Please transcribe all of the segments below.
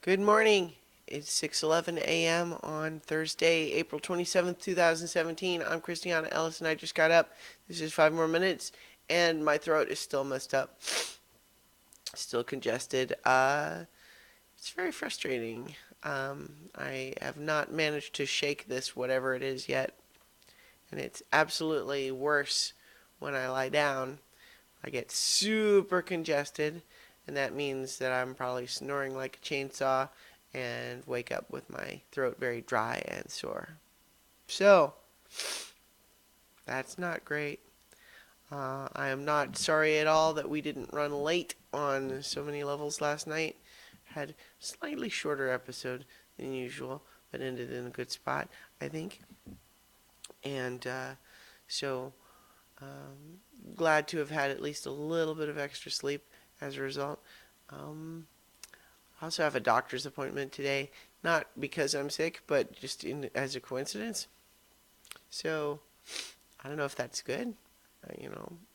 Good morning. It's 6:11 a.m. on Thursday, April 27th, 2017. I'm Christiana Ellis and I just got up. This is 5 more minutes and my throat is still messed up. Still congested. It's very frustrating. I have not managed to shake this whatever it is yet, and it's absolutely worse when I lie down. I get super congested, and that means that I'm probably snoring like a chainsaw and wake up with my throat very dry and sore. So, that's not great. I am not sorry at all that we didn't run late on so many levels last night. Had a slightly shorter episode than usual, but ended in a good spot, I think. And so, glad to have had at least a little bit of extra sleep as a result. I also have a doctor's appointment today, not because I'm sick, but just as a coincidence. So I don't know if that's good.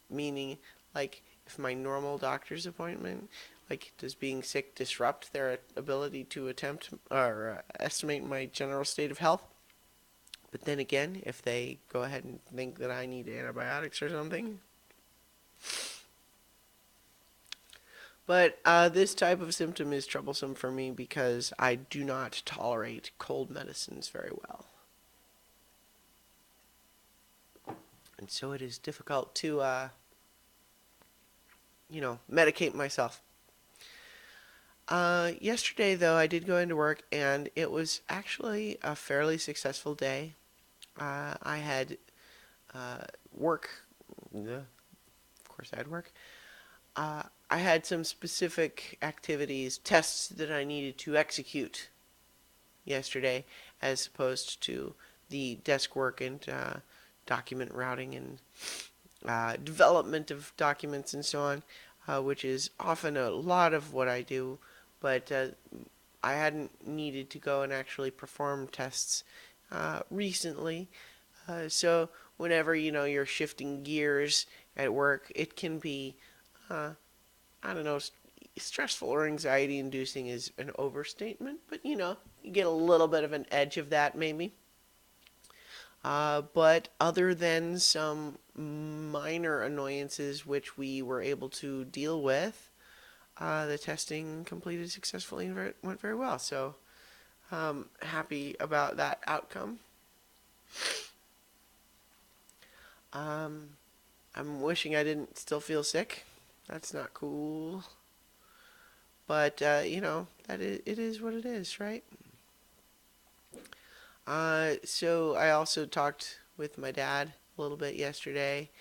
Meaning like if my normal doctor's appointment, like does being sick disrupt their ability to attempt or estimate my general state of health? But then again, if they go ahead and think that I need antibiotics or something. But this type of symptom is troublesome for me because I do not tolerate cold medicines very well. And so it is difficult to, medicate myself. Yesterday, though, I did go into work and it was actually a fairly successful day. I had work. Yeah, of course, I had work. I had some specific activities, tests that I needed to execute yesterday, as opposed to the desk work and document routing and development of documents and so on, which is often a lot of what I do, but I hadn't needed to go and actually perform tests recently. So whenever you're shifting gears at work, it can be uh, I don't know, stressful or anxiety inducing is an overstatement, but you get a little bit of an edge of that maybe. But other than some minor annoyances which we were able to deal with, the testing completed successfully and went very well. So happy about that outcome. Um, I'm wishing I didn't still feel sick. That's not cool. But it is what it is, right? So I also talked with my dad a little bit yesterday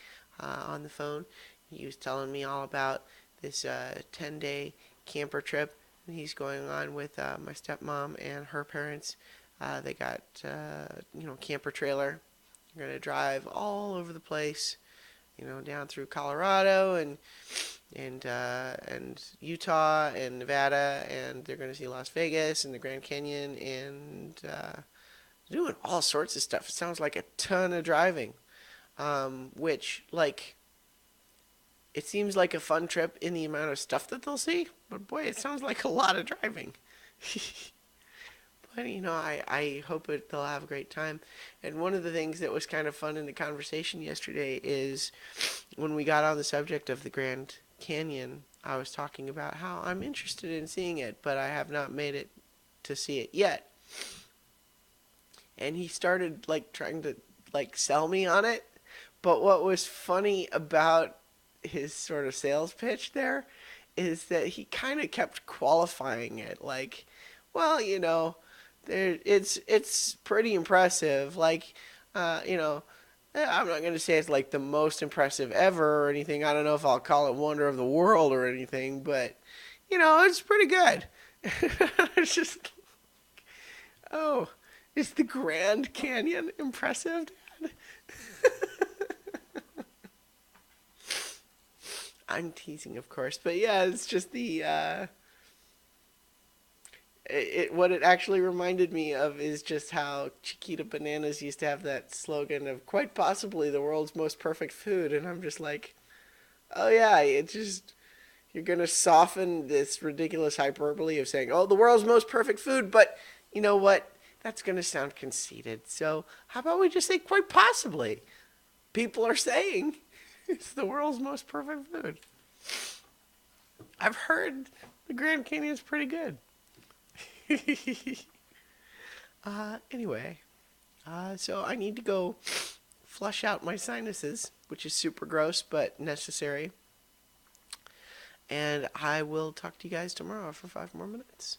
on the phone. He was telling me all about this 10-day camper trip he's going on with my stepmom and her parents. They got camper trailer. They're gonna drive all over the place, down through Colorado and Utah and Nevada, and they're gonna see Las Vegas and the Grand Canyon and doing all sorts of stuff. It sounds like a ton of driving, which, like, it seems like a fun trip in the amount of stuff that they'll see, but boy, it sounds like a lot of driving. But, I hope they'll have a great time. And one of the things that was kind of fun in the conversation yesterday is when we got on the subject of the Grand Canyon, I was talking about how I'm interested in seeing it, but I have not made it to see it yet. And he started like trying to like sell me on it. But what was funny about his sort of sales pitch there is that he kind of kept qualifying it like, well, it's pretty impressive. Like, I'm not gonna say it's like the most impressive ever or anything. I don't know if I'll call it wonder of the world or anything, but it's pretty good. It's just oh, is the Grand Canyon impressive, Dad? I'm teasing, of course, but yeah, it's just what it actually reminded me of is just how Chiquita Bananas used to have that slogan of quite possibly the world's most perfect food, and I'm just like, oh yeah, it just You're going to soften this ridiculous hyperbole of saying, oh, the world's most perfect food, but you know what? That's going to sound conceited. So how about we just say quite possibly? People are saying it's the world's most perfect food. I've heard the Grand Canyon's pretty good. Anyway, so I need to go flush out my sinuses, which is super gross but necessary. And I will talk to you guys tomorrow for 5 more minutes.